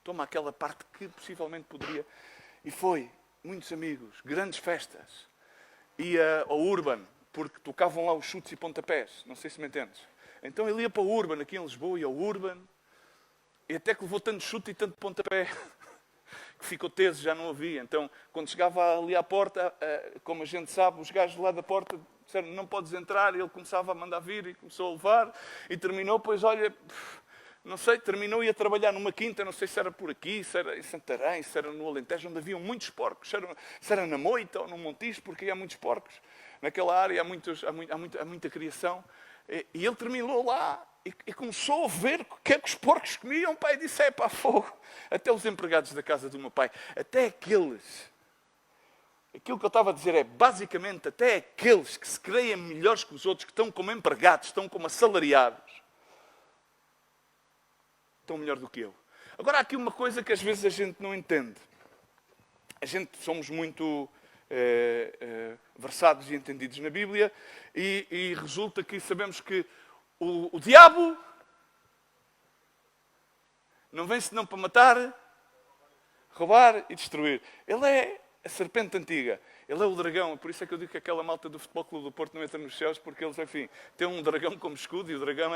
Speaker 1: toma aquela parte que possivelmente poderia. E foi, muitos amigos, grandes festas. Ia ao Urban, porque tocavam lá os chutes e pontapés. Não sei se me entendes. Então ele ia para o Urban, aqui em Lisboa, ia ao Urban. E até que levou tanto chute e tanto pontapé que ficou teso, já não havia. Então, quando chegava ali à porta, como a gente sabe, os gajos lá da porta disseram, não podes entrar. E ele começava a mandar vir e começou a levar. E terminou, pois olha, não sei, terminou e ia trabalhar numa quinta, não sei se era por aqui, se era em Santarém, se era no Alentejo, onde haviam muitos porcos. Se era na Moita ou no Montijo, porque há muitos porcos. Naquela área há muita criação. E ele terminou lá. E começou a ver o que é que os porcos comiam. Pai disse, pá, fogo. Até os empregados da casa do meu pai. Até aqueles. Aquilo que eu estava a dizer é, basicamente, até aqueles que se creem melhores que os outros, que estão como empregados, estão como assalariados, estão melhor do que eu. Agora, há aqui uma coisa que às vezes a gente não entende. A gente somos muito versados e entendidos na Bíblia e resulta que sabemos que o diabo não vem senão para matar, roubar e destruir. Ele é a serpente antiga. Ele é o dragão. Por isso é que eu digo que aquela malta do Futebol Clube do Porto não entra nos céus, porque eles, enfim, têm um dragão como escudo e o dragão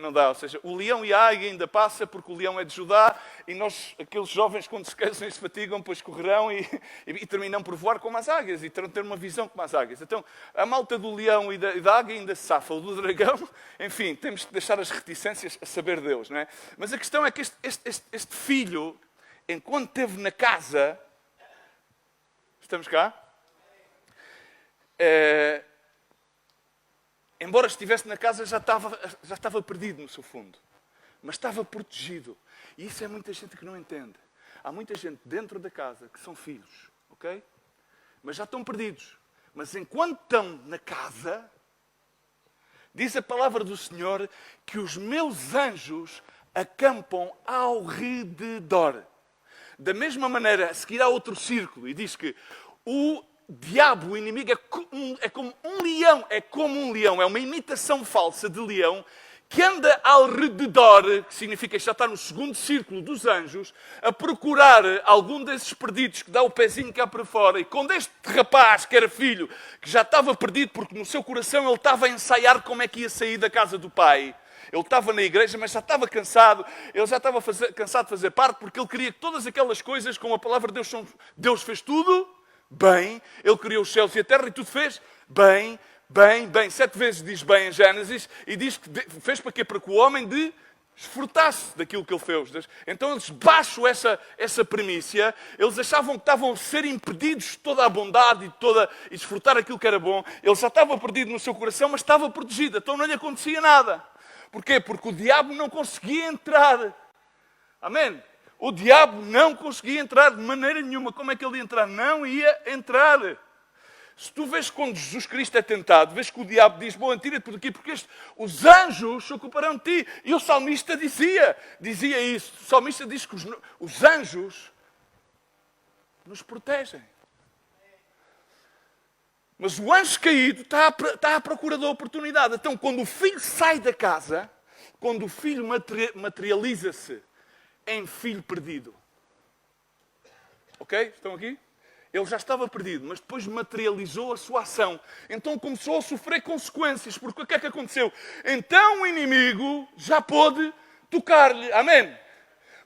Speaker 1: não dá. Ou seja, o leão e a águia ainda passa, porque o leão é de Judá e nós, aqueles jovens, quando se cansam e se fatigam, depois correrão e terminam por voar como as águias e terão ter uma visão como as águias. Então, a malta do leão e da águia ainda se safa. O do dragão, enfim, temos que deixar as reticências a saber Deus, não é? Mas a questão é que este filho, enquanto esteve na casa... Estamos cá? Embora estivesse na casa, já estava perdido no seu fundo. Mas estava protegido. E isso é muita gente que não entende. Há muita gente dentro da casa que são filhos, ok? Mas já estão perdidos. Mas enquanto estão na casa, diz a palavra do Senhor que os meus anjos acampam ao redor. Da mesma maneira, a seguir há outro círculo e diz que o diabo, o inimigo, é como um leão. É como um leão. É uma imitação falsa de leão que anda ao redor, que significa que já está no segundo círculo dos anjos, a procurar algum desses perdidos que dá o pezinho cá para fora. E quando este rapaz, que era filho, que já estava perdido porque no seu coração ele estava a ensaiar como é que ia sair da casa do pai. Ele estava na igreja, mas já estava cansado. Ele já estava cansado de fazer parte, porque ele queria que todas aquelas coisas, como a palavra de Deus, Deus fez tudo bem. Ele criou os céus e a terra e tudo fez bem, bem, bem. 7 vezes diz bem em Gênesis. E diz que fez para quê? Para que o homem desfrutasse daquilo que ele fez. Então eles, baixo essa primícia, eles achavam que estavam a ser impedidos de toda a bondade e desfrutar aquilo que era bom. Ele já estava perdido no seu coração, mas estava protegido. Então não lhe acontecia nada. Porquê? Porque o diabo não conseguia entrar. Amém? O diabo não conseguia entrar de maneira nenhuma. Como é que ele ia entrar? Não ia entrar. Se tu vês quando Jesus Cristo é tentado, vês que o diabo diz, bom, tira-te por aqui, porque os anjos se ocuparão de ti. E o salmista dizia isso. O salmista diz que os anjos nos protegem. Mas o anjo caído está à procura da oportunidade. Então, quando o filho sai da casa, quando o filho materializa-se em filho perdido. Ok? Estão aqui? Ele já estava perdido, mas depois materializou a sua ação. Então começou a sofrer consequências. Porque o que é que aconteceu? Então o inimigo já pôde tocar-lhe. Amém?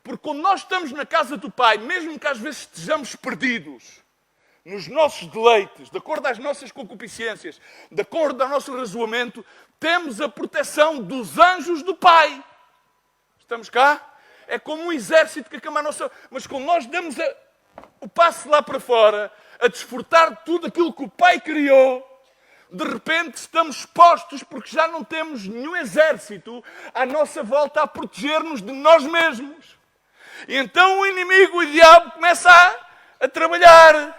Speaker 1: Porque quando nós estamos na casa do Pai, mesmo que às vezes estejamos perdidos, nos nossos deleites, de acordo às nossas concupiscências, de acordo ao nosso razoamento, temos a proteção dos anjos do Pai. Estamos cá? É como um exército que acama a nossa... Mas quando nós damos o passo lá para fora, a desfrutar tudo aquilo que o Pai criou, de repente estamos expostos porque já não temos nenhum exército à nossa volta a proteger-nos de nós mesmos. E então o inimigo, o diabo, começa a trabalhar.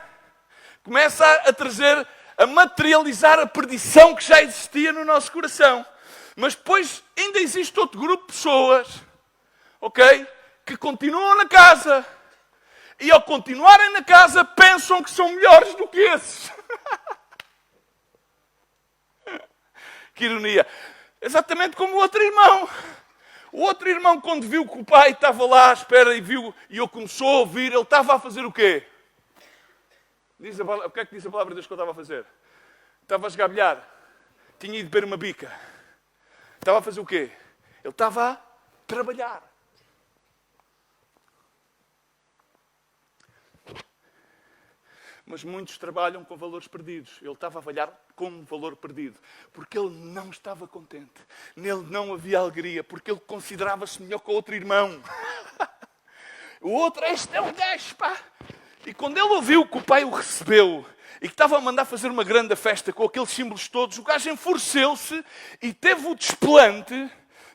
Speaker 1: Começa a trazer, a materializar a perdição que já existia no nosso coração. Mas depois ainda existe outro grupo de pessoas, ok? que continuam na casa e ao continuarem na casa pensam que são melhores do que esses. Que ironia. Exatamente como o outro irmão. O outro irmão, quando viu que o pai estava lá à espera e viu, e ele começou a ouvir, ele estava a fazer o quê? O que é que diz a palavra de Deus que ele estava a fazer? Estava a esgabilhar. Tinha ido beber uma bica. Estava a fazer o quê? Ele estava a trabalhar. Mas muitos trabalham com valores perdidos. Ele estava a trabalhar com um valor perdido. Porque ele não estava contente. Nele não havia alegria. Porque ele considerava-se melhor que o outro irmão. O outro, este é o gajo, pá. E quando ele ouviu que o pai o recebeu e que estava a mandar fazer uma grande festa com aqueles símbolos todos, o gajo enfureceu-se e teve o desplante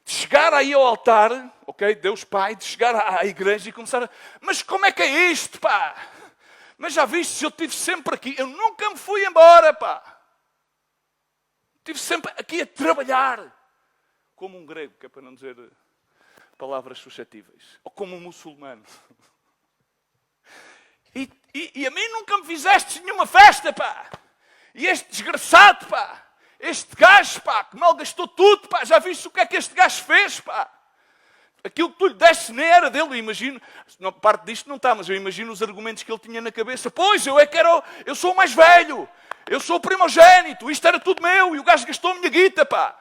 Speaker 1: de chegar aí ao altar, ok, Deus Pai, de chegar à igreja e começar a... Mas como é que é isto, pá? Mas já viste, eu estive sempre aqui, eu nunca me fui embora, pá. Estive sempre aqui a trabalhar. Como um grego, que é para não dizer palavras suscetíveis. Ou como um muçulmano. E a mim nunca me fizeste nenhuma festa, pá. E este desgraçado, pá. Este gajo, pá, que malgastou tudo, pá. Já viste o que é que este gajo fez, pá? Aquilo que tu lhe deste nem era dele. Eu imagino, parte disto não está, mas eu imagino os argumentos que ele tinha na cabeça. Pois, eu sou o mais velho. Eu sou o primogênito. Isto era tudo meu. E o gajo gastou a minha guita, pá.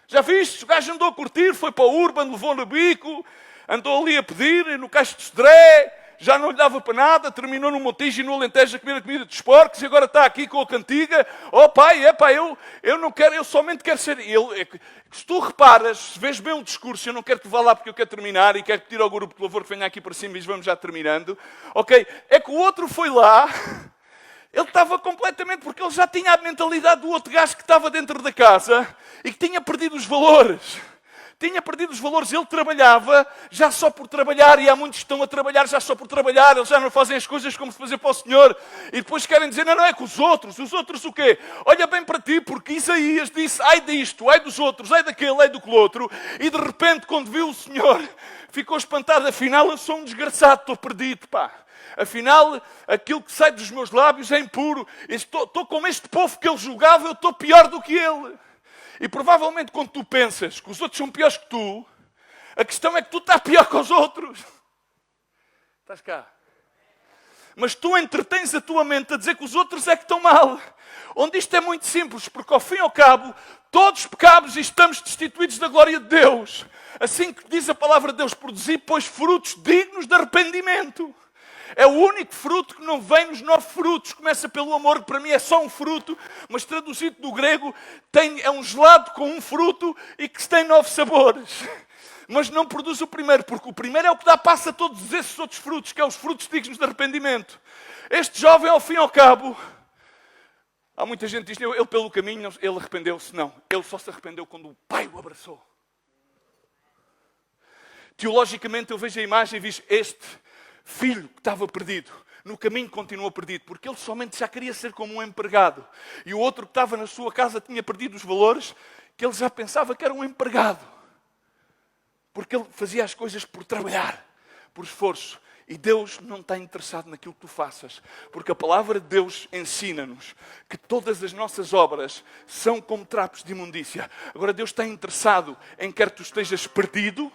Speaker 1: Já viste? O gajo andou a curtir, foi para o Urban, levou no bico, andou ali a pedir, no Caixo de Sodré. Já não lhe dava para nada, terminou no Montijo e no Alentejo a comer a comida dos porcos e agora está aqui com a cantiga. Oh pai, eu não quero, eu somente quero ser... se tu reparas, se vês bem o discurso, eu não quero que vá lá porque eu quero terminar e quero pedir ao grupo de louvor que venha aqui para cima e vamos já terminando. Ok, é que o outro foi lá, ele estava completamente, porque ele já tinha a mentalidade do outro gajo que estava dentro da casa e que tinha perdido os valores. Tinha perdido os valores, ele trabalhava já só por trabalhar, e há muitos que estão a trabalhar já só por trabalhar, eles já não fazem as coisas como se fazer para o Senhor, e depois querem dizer, não é com os outros o quê? Olha bem para ti, porque Isaías disse, ai disto, ai dos outros, ai daquele, ai do que outro, e de repente quando viu o Senhor, ficou espantado, afinal eu sou um desgraçado, estou perdido, pá. Afinal, aquilo que sai dos meus lábios é impuro, estou como este povo que ele julgava, eu estou pior do que ele. E provavelmente quando tu pensas que os outros são piores que tu, a questão é que tu estás pior que os outros. Estás cá. Mas tu entretens a tua mente a dizer que os outros é que estão mal. Onde isto é muito simples, porque ao fim e ao cabo, todos pecamos e estamos destituídos da glória de Deus. Assim que diz a palavra de Deus, produzir, pois, frutos dignos de arrependimento. É o único fruto que não vem nos 9 frutos. Começa pelo amor, que para mim é só um fruto, mas traduzido do grego é um gelado com um fruto e que tem 9 sabores. Mas não produz o primeiro, porque o primeiro é o que dá passo a todos esses outros frutos, que é os frutos dignos de arrependimento. Este jovem, ao fim e ao cabo, há muita gente que diz, ele pelo caminho, ele arrependeu-se. Não, ele só se arrependeu quando o pai o abraçou. Teologicamente eu vejo a imagem e vejo este filho que estava perdido, no caminho continuou perdido, porque ele somente já queria ser como um empregado. E o outro que estava na sua casa tinha perdido os valores, que ele já pensava que era um empregado. Porque ele fazia as coisas por trabalhar, por esforço. E Deus não está interessado naquilo que tu faças. Porque a palavra de Deus ensina-nos que todas as nossas obras são como trapos de imundícia. Agora Deus está interessado em quer tu estejas perdido,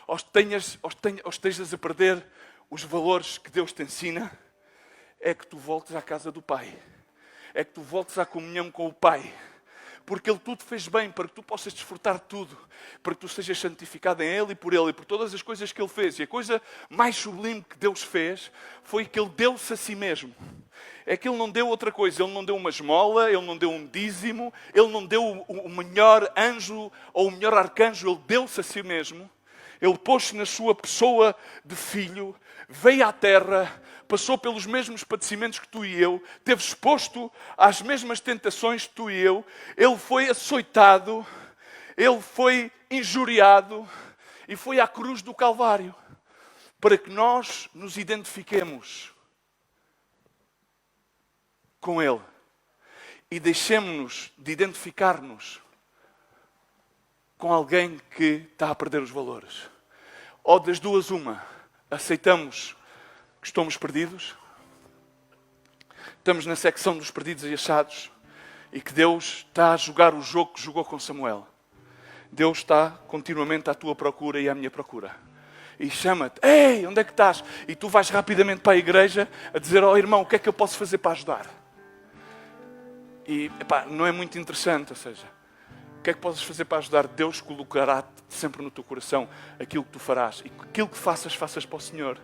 Speaker 1: ou estejas a perder os valores que Deus te ensina, é que tu voltes à casa do Pai. É que tu voltes à comunhão com o Pai. Porque Ele tudo fez bem para que tu possas desfrutar de tudo. Para que tu sejas santificado em Ele e por Ele e por todas as coisas que Ele fez. E a coisa mais sublime que Deus fez foi que Ele deu-se a si mesmo. É que Ele não deu outra coisa. Ele não deu uma esmola, Ele não deu um dízimo, Ele não deu o melhor anjo ou o melhor arcanjo. Ele deu-se a si mesmo. Ele pôs-se na sua pessoa de filho, veio à terra, passou pelos mesmos padecimentos que tu e eu, esteve exposto às mesmas tentações que tu e eu, ele foi açoitado, ele foi injuriado e foi à cruz do Calvário, para que nós nos identifiquemos com ele e deixemos-nos de identificar-nos com alguém que está a perder os valores. Ou das duas uma, aceitamos que estamos perdidos, estamos na secção dos perdidos e achados, e que Deus está a jogar o jogo que jogou com Samuel. Deus está continuamente à tua procura e à minha procura. E chama-te, ei, onde é que estás? E tu vais rapidamente para a igreja a dizer, oh irmão, o que é que eu posso fazer para ajudar? E não é muito interessante, ou seja, o que é que podes fazer para ajudar? Deus colocará sempre no teu coração aquilo que tu farás. E aquilo que faças, faças para o Senhor.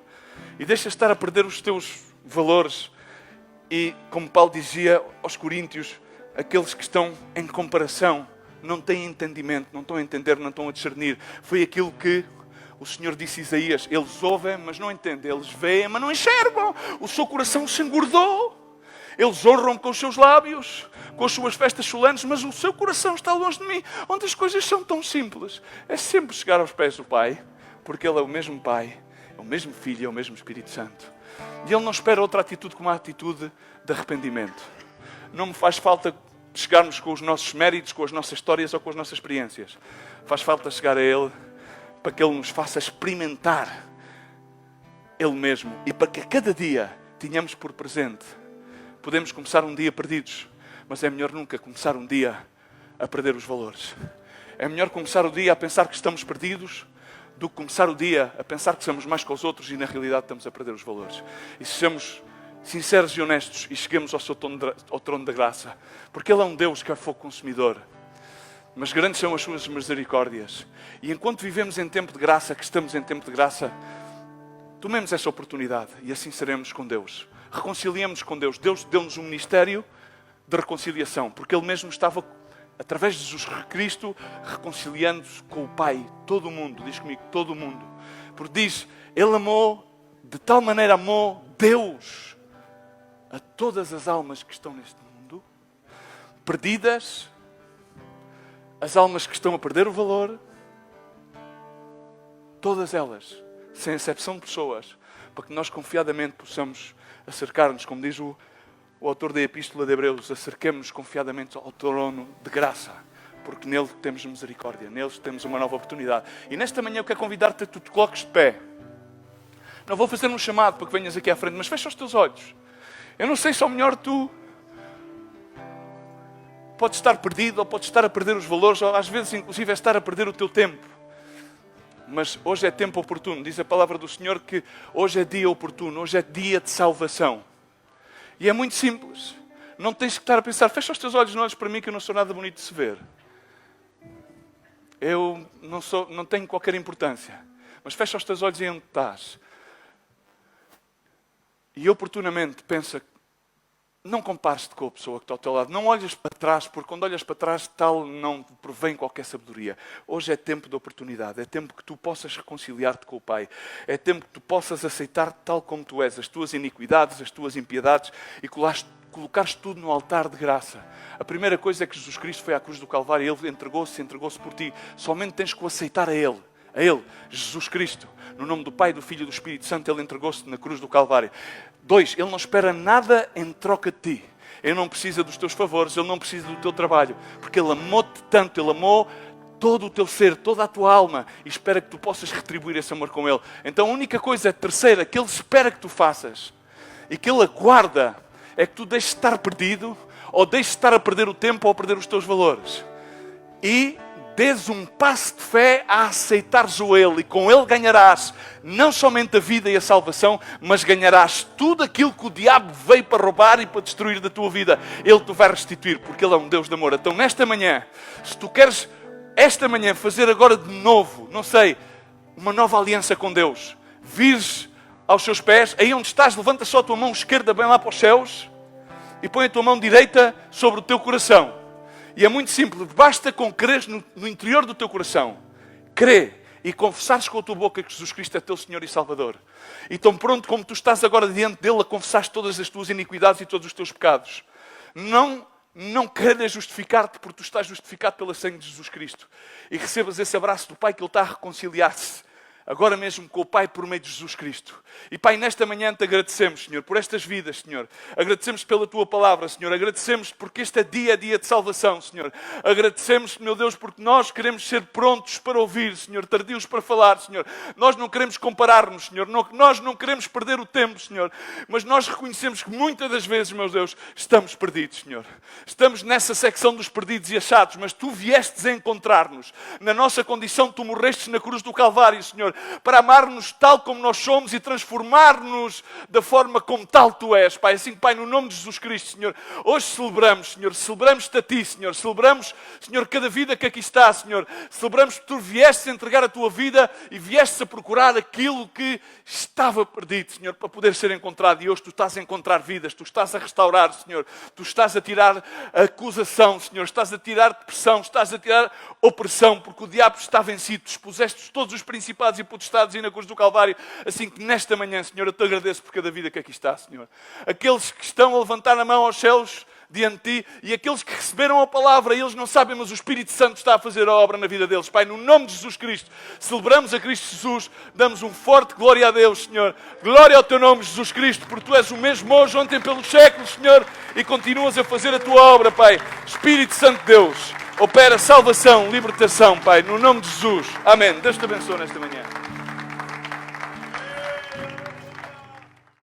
Speaker 1: E deixas estar a perder os teus valores. E, como Paulo dizia aos Coríntios, aqueles que estão em comparação não têm entendimento, não estão a entender, não estão a discernir. Foi aquilo que o Senhor disse a Isaías. Eles ouvem, mas não entendem. Eles veem, mas não enxergam. O seu coração se engordou. Eles honram com os seus lábios, com as suas festas solenes, mas o seu coração está longe de mim. Onde as coisas são tão simples. É sempre chegar aos pés do Pai, porque Ele é o mesmo Pai, é o mesmo Filho e é o mesmo Espírito Santo. E Ele não espera outra atitude como a atitude de arrependimento. Não me faz falta chegarmos com os nossos méritos, com as nossas histórias ou com as nossas experiências. Faz falta chegar a Ele para que Ele nos faça experimentar Ele mesmo. E para que a cada dia tenhamos por presente. Podemos começar um dia perdidos, mas é melhor nunca começar um dia a perder os valores. É melhor começar o dia a pensar que estamos perdidos do que começar o dia a pensar que somos mais que os outros e na realidade estamos a perder os valores. E sejamos sinceros e honestos e cheguemos ao trono da graça. Porque Ele é um Deus que é fogo consumidor. Mas grandes são as suas misericórdias. E enquanto vivemos em tempo de graça, que estamos em tempo de graça, tomemos essa oportunidade e assim seremos com Deus. Reconciliemos com Deus. Deus deu-nos um ministério de reconciliação, porque Ele mesmo estava, através de Jesus Cristo, reconciliando-se com o Pai. Todo o mundo, diz comigo, todo o mundo. Porque diz, Ele amou, de tal maneira amou Deus a todas as almas que estão neste mundo, perdidas, as almas que estão a perder o valor, todas elas, sem exceção de pessoas, para que nós confiadamente possamos acercar-nos, como diz o autor da Epístola de Hebreus, acerquemos-nos confiadamente ao trono de graça, porque nele temos misericórdia, nele temos uma nova oportunidade. E nesta manhã eu quero convidar-te a que tu te coloques de pé. Não vou fazer um chamado para que venhas aqui à frente, mas fecha os teus olhos. Eu não sei se ao melhor tu podes estar perdido, ou podes estar a perder os valores, ou às vezes inclusive é estar a perder o teu tempo. Mas hoje é tempo oportuno. Diz a palavra do Senhor que hoje é dia oportuno, hoje é dia de salvação. E é muito simples. Não tens que estar a pensar, fecha os teus olhos, não olhes para mim que eu não sou nada bonito de se ver. Eu não tenho qualquer importância. Mas fecha os teus olhos e onde estás. E oportunamente pensa, não compares-te com a pessoa que está ao teu lado. Não olhes para trás, porque quando olhas para trás, tal não provém qualquer sabedoria. Hoje é tempo de oportunidade. É tempo que tu possas reconciliar-te com o Pai. É tempo que tu possas aceitar tal como tu és, as tuas iniquidades, as tuas impiedades, e colocares tudo no altar de graça. A primeira coisa é que Jesus Cristo foi à cruz do Calvário. Ele entregou-se por ti. Somente tens que o aceitar a Ele. A Ele, Jesus Cristo, no nome do Pai, do Filho e do Espírito Santo, Ele entregou-se na cruz do Calvário. 2, Ele não espera nada em troca de ti. Ele não precisa dos teus favores, Ele não precisa do teu trabalho, porque Ele amou-te tanto, Ele amou todo o teu ser, toda a tua alma, e espera que tu possas retribuir esse amor com Ele. Então a única coisa, terceira, que Ele espera que tu faças, e que Ele aguarda, é que tu deixes de estar perdido, ou deixes de estar a perder o tempo, ou a perder os teus valores. E dês um passo de fé a aceitares o Ele, e com Ele ganharás não somente a vida e a salvação, mas ganharás tudo aquilo que o diabo veio para roubar e para destruir da tua vida. Ele te vai restituir, porque Ele é um Deus de amor. Então nesta manhã, se tu queres esta manhã fazer agora de novo, não sei, uma nova aliança com Deus, vires aos seus pés, aí onde estás, levanta só a tua mão esquerda bem lá para os céus e põe a tua mão direita sobre o teu coração. E é muito simples, basta com creres no interior do teu coração. Crê e confessares com a tua boca que Jesus Cristo é teu Senhor e Salvador. E tão pronto como tu estás agora diante dele a confessar todas as tuas iniquidades e todos os teus pecados. Não queiras justificar-te, porque tu estás justificado pela sangue de Jesus Cristo. E recebas esse abraço do Pai que Ele está a reconciliar-se agora mesmo com o Pai por meio de Jesus Cristo. E Pai, nesta manhã te agradecemos, Senhor, por estas vidas, Senhor. Agradecemos pela Tua Palavra, Senhor. Agradecemos porque este é dia de salvação, Senhor. Agradecemos, meu Deus, porque nós queremos ser prontos para ouvir, Senhor, tardios para falar, Senhor. Nós não queremos comparar-nos, Senhor. Nós não queremos perder o tempo, Senhor. Mas nós reconhecemos que muitas das vezes, meu Deus, estamos perdidos, Senhor. Estamos nessa secção dos perdidos e achados, mas Tu viestes a encontrar-nos. Na nossa condição, Tu morrestes na cruz do Calvário, Senhor, para amar-nos tal como nós somos e transformar-nos da forma como tal Tu és, Pai. Assim, Pai, no nome de Jesus Cristo, Senhor, hoje celebramos, Senhor, celebramos-te a Ti, Senhor, celebramos, Senhor, cada vida que aqui está, Senhor, celebramos que Tu viestes a entregar a Tua vida e viestes a procurar aquilo que estava perdido, Senhor, para poder ser encontrado. E hoje Tu estás a encontrar vidas, Tu estás a restaurar, Senhor, Tu estás a tirar a acusação, Senhor, estás a tirar depressão, estás a tirar opressão, porque o diabo está vencido. Tu expuseste todos os principados e potestades e na cruz do Calvário. Assim que nesta manhã, Senhor, eu te agradeço por cada vida que aqui está, Senhor. Aqueles que estão a levantar a mão aos céus diante de Ti e aqueles que receberam a palavra, eles não sabem, mas o Espírito Santo está a fazer a obra na vida deles. Pai, no nome de Jesus Cristo, celebramos a Cristo Jesus, damos um forte glória a Deus, Senhor. Glória ao Teu nome, Jesus Cristo, porque Tu és o mesmo hoje, ontem, pelos séculos, Senhor, e continuas a fazer a Tua obra, Pai. Espírito Santo de Deus, opera salvação, libertação, Pai, no nome de Jesus. Amém. Deus te abençoe nesta manhã.